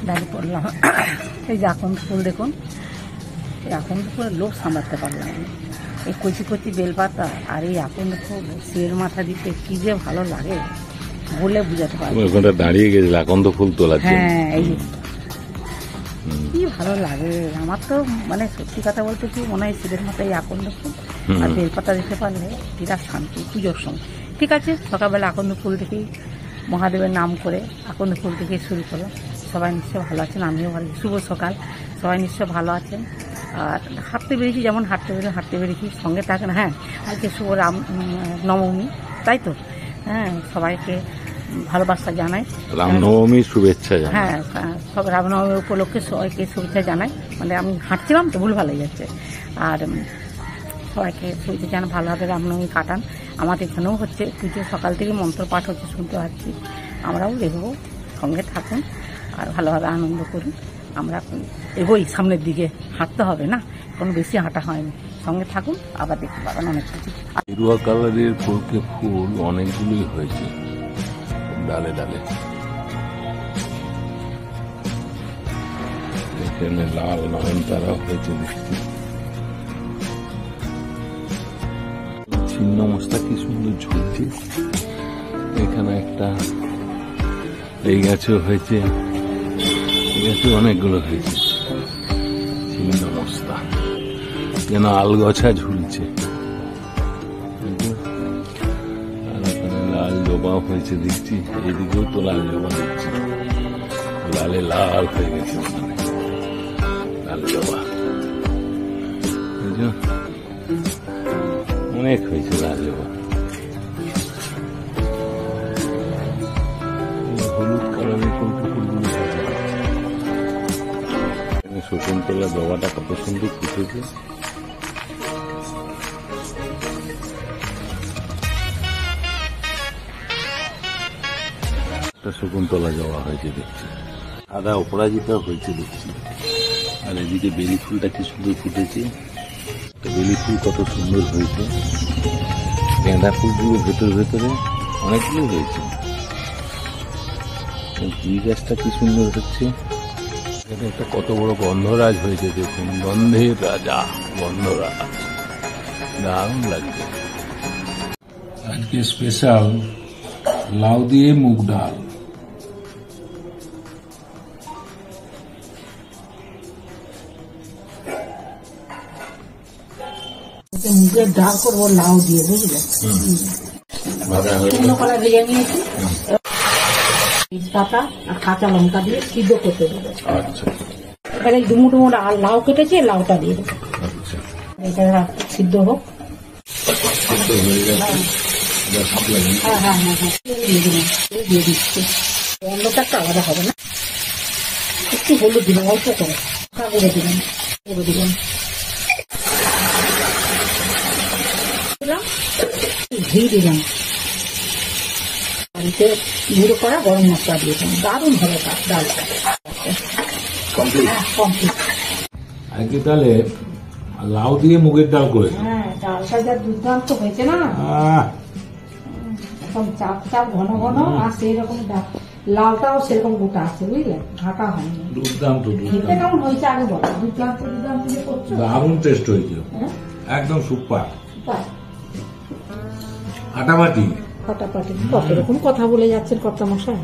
দাঁড়িয়ে পড়লাম। এই যে আকন্দ ফুল দেখুন, এই আকন্দ ফুলের লোক সামলাতে পারলাম না। এই কচি কচি বেলপাতা আর এই আকন্দ ফুল শিয়ের মাথা দিতে কি যে ভালো লাগে বলে বুঝাতে পারবো। ওখানটা দাঁড়িয়ে গেছিল আকন্দ ফুল তোলার জন্য। হ্যাঁ, এই কি ভালো লাগে আমার তো, মানে সত্যি কথা বলতে কি মনে হয় শিবের মাথায় এই আকন্দ ফুল আর বেলপাতা দিতে পারলে বিরাট শান্তি পুজোর সময়। ঠিক আছে, সকালবেলা আকন্দ ফুল থেকেই মহাদেবের নাম করে আকন্দ ফুল থেকে শুরু করলাম। সবাই নিশ্চয় ভালো আছেন, আমিও ভালো। শুভ সকাল, সবাই নিশ্চয় ভালো আছেন। আর হাঁটতে বেরিয়েছি, যেমন হাঁটতে বেরিয়েছি, সঙ্গে থাকেন। হ্যাঁ, আজকে শুভ রাম নবমী, তাই তো? হ্যাঁ, সবাইকে ভালোবাসা জানাই, রামনবমীর শুভেচ্ছা জানাই। হ্যাঁ, সব রামনবমী উপলক্ষে সবাইকে শুভেচ্ছা জানাই। মানে আমি হাঁটছিলাম তো ভুল ভালো যাচ্ছে। আর সবাইকে শুভেচ্ছা জানাই, ভালোভাবে রামনবমী কাটান। আমাদের এখানেও হচ্ছে পুজো, সকাল থেকে মন্ত্র পাঠ হচ্ছে, শুনতে পাচ্ছি। আমরাও দেখবো, সঙ্গে থাকুন আর ভালোভাবে আনন্দ করুন। আমরা এগোই সামনের দিকে, হাঁটতে হবে না, কোনো বেশি হাঁটা হয়নি। সঙ্গে থাকুন, আবার দেখতে পাবেন অনেক কিছু। গেরুয়া কালারের ফুল অনেকগুলোই হয়েছে ডালে ডালে। এখানে লাল নয়নতারা হয়েছে দেখছি। ছিন্ন মস্তা কি সুন্দর ঝুলছে। এখানে একটা এই গাছেও হয়েছে, এই গাছে অনেকগুলো হয়েছে ছিন্ন মস্তা, যেন আলগছা ঝুলছে। আর ওখানে লাল জবাও হয়েছে দেখছি, এইদিকেও তো লাল জবা দেখছি, লালে লাল হয়ে গেছে ওখানে লাল জবা। অনেক হয়েছে লাল জবা। হলুদ কালারের ফুলগুলো শকুন্তলা জবাটা কত সুন্দর ফুটেছে। শকুন্তলা জবা হয়েছে দেখছি, সাদা অপরাজিতা হয়েছে দেখছি। আর এদিকে বেলি ফুলটা কি সুন্দর ফুটেছে, বেলি ফুল কত সুন্দর হয়েছে। গেঁদা ফুলগুলো ভেতরে ভেতরে অনেকগুলো হয়েছে। কি গাছটা কি সুন্দর হচ্ছে। এখানে একটা কত বড় গন্ধরাজ হয়েছে দেখুন, গন্ধের রাজা গন্ধরাজ, দারুণ লাগছে। আজকে স্পেশাল লাউ দিয়ে মুগ ডাল। মুগের ডাল করবো লাউ দিয়ে, বুঝলে? শুকনো কলা ভেজে নিয়েছি, পাতা আর কাঁচা লঙ্কা দিয়ে সিদ্ধ করতে দেবো। এবারে ডুমো আর লাউ কেটেছে, লাউটা দিয়ে দেবো। এটা সিদ্ধ হোক। হ্যাঁ, দিয়ে দিচ্ছি। গন্ধটা একটা আলাদা হবে না। একটু হলুদ দিলাম, অল্প করে করে দিলাম, ঘি দিলাম, বাড়িতে গুঁড়ো করা গরম মশলা দিয়েছিলাম। দারুণ হবে ডালটা। আজকে তাহলে লাউ দিয়ে মুগের ডাল করে। হ্যাঁ, ডালটা যা দুর্দান্ত হয়েছে না, এখন চাপ ঘন ঘন। আর সেই রকম লাউটাও সেরকম গোটা আছে, বুঝলে? ঘাটা হয়নি। দুর্দান্ত খেতে কেমন হয়েছে আগে বলো? দুর্দান্ত যে করছো, দারুণ টেস্ট হয়েছে, একদম সুপার। ফাটাফাটি। কত রকম কথা বলে যাচ্ছেন কর্তামশাই।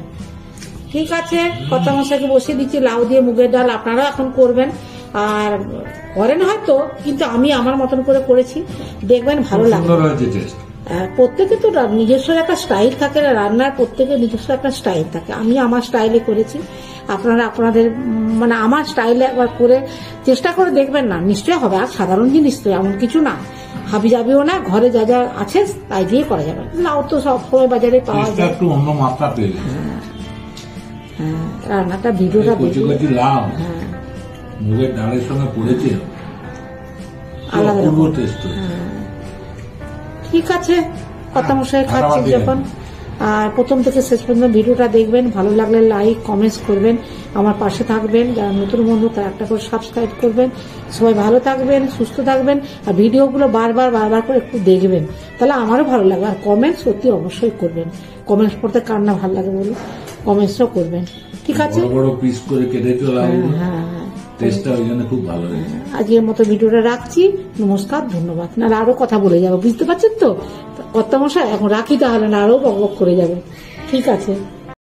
ঠিক আছে, কর্তামশাইকে বসিয়ে দিচ্ছি লাউ দিয়ে মুগের ডাল। আপনারা এখন করবেন, আর করেন হয়তো, কিন্তু আমি আমার মতন করে করেছি, দেখবেন ভালো লাগবে। প্রত্যেকে তো নিজস্ব একটা স্টাইল থাকে রান্নার, প্রত্যেকের নিজস্ব একটা স্টাইল থাকে। আমি আমার স্টাইলে করেছি, আপনারা আপনাদের মানে আমার স্টাইলে একবার করে চেষ্টা করে দেখবেন না, নিশ্চয় হবে। আর সাধারণ জিনিস তো এমন কিছু না, হাবি যাবেও না, ঘরে যা যা আছে তাই দিয়ে করা যাবে। লাউ তো সব সময় বাজারে পাওয়া যায়, একটু অন্য মাত্রা পেয়ে। হ্যাঁ, রান্নাটা ভিডিওটা লাউ মুগের ডালের সঙ্গে পড়েছে, আলাদা টেস্ট। ঠিক আছে, কর্তামশাই খাচ্ছি যখন, আর প্রথম থেকে শেষ পর্যন্ত ভিডিওটা দেখবেন। ভালো লাগলে লাইক কমেন্টস করবেন, আমার পাশে থাকবেন। যারা নতুন বন্ধু তারা একটা করে সাবস্ক্রাইব করবেন। সবাই ভালো থাকবেন, সুস্থ থাকবেন, আর ভিডিওগুলো বারবার করে একটু দেখবেন, তাহলে আমারও ভালো লাগবে। আর কমেন্টস সত্যি অবশ্যই করবেন। কমেন্টস পড়তে কার না ভালো লাগে বলুন? কমেন্টসও করবেন। ঠিক আছে, বড় বড় পিস করে কেটেছো লাউ, হ্যাঁ হ্যাঁ। টেস্টটা ওই জন্য খুব ভালো হয়েছে। আজকের মতো ভিডিওটা রাখছি, নমস্কার, ধন্যবাদ। না আরো কথা বলে যাবো, বুঝতে পারছেন তো কর্তামশাই, এখন রাখি তাহলে, না আরো বক বক করে যাবে। ঠিক আছে।